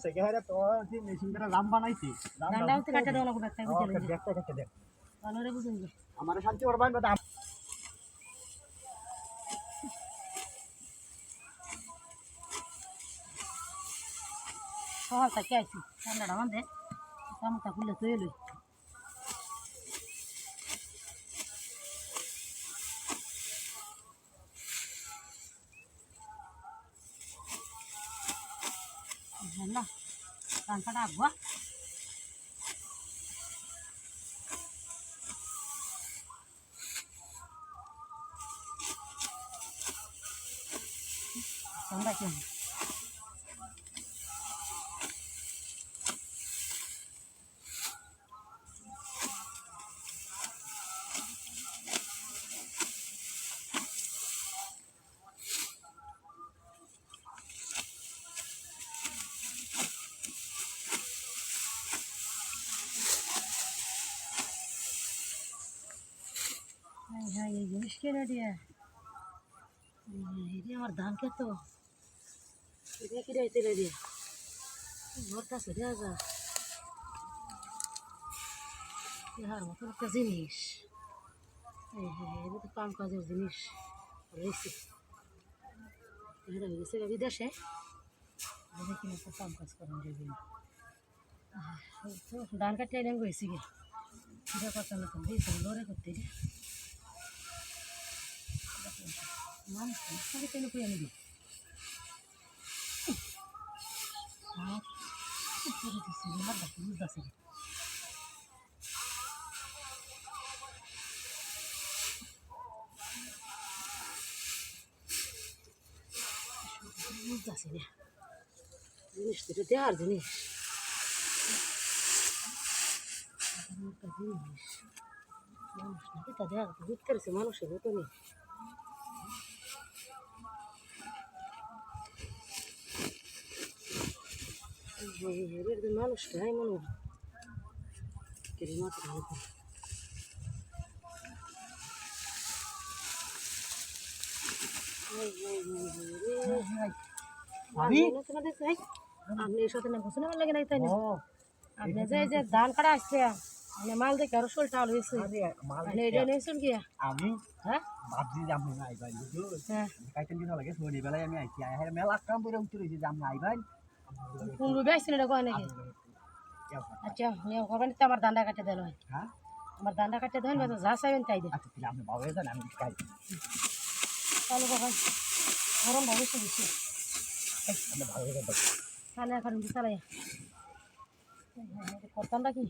সেখানে তো যে মেশিনটা রাম বানাইছি ডান্ডা হতে কাটা দাও না খুব একটা বুঝে ওকে দেখতে দেখতে দেখ তাহলে বুঝুন যে আমার শান্তি করবেন না সকাল থেকে আইছি ঠান্ডাটা বান্ধে চামচা খুললে তো এলোই না ধান কাটা আগুয়া ঠান্ডা কেমন হ্যাঁ এই জিনিস কেনে দিয়ে এই আমার ধান খেত এটা কি রে তেলে দিয়ে ঘরটা সে দেওয়া যা ইহার মতো একটা জিনিস এই হ্যাঁ এটা তো কাম কাজের জিনিস রয়েছে এটা হয়ে গেছে বিদেশে দেখি না কাম কাজ করার জন্য ধান কাটতে এলাম গেছি গে এটা কথা না তুমি লড়ে করতে রে মানুষ সবাই কেন পেয়ে আনবি করে দিচ্ছি আমার বাকি বুঝতেছি বুঝতেছি না জিনিস তো দেওয়ার জিনিস একটা জিনিস মানুষ নাকি তা দেওয়া বুঝতে পেরেছে মানুষের মতো নেই মানুষটাই মনে হয় কেড়ে মাত্র আপনি এর সাথে না বুঝে নেওয়ার লাগে নাই তাই না আপনি যে ধান কাটা আসছে মানে মাল দেখে আরো শোলটা আলো হয়েছে এটা নিয়েছেন কি আমি হ্যাঁ ভাবছি যে আপনি আইবাই হ্যাঁ কাইতেন দিন লাগে সরি বেলায় আমি আইছি আই মেলা কাম করে উঠতে রইছি যে আপনি আইবাই কোন রুবে আসছেন এটা কয় নাকি আচ্ছা নিয়ে কবেন তো আমার দান্ডা কাটে দেন হ্যাঁ আমার দান্ডা কাটে দেন বা যা চাইবেন তাই দেন আচ্ছা তাহলে আপনি বাবা জান আমি কাই তাহলে কখন গরম ভবিষ্যৎ দিচ্ছি আপনি ভালো করে তাহলে এখন চালাই করতামটা কি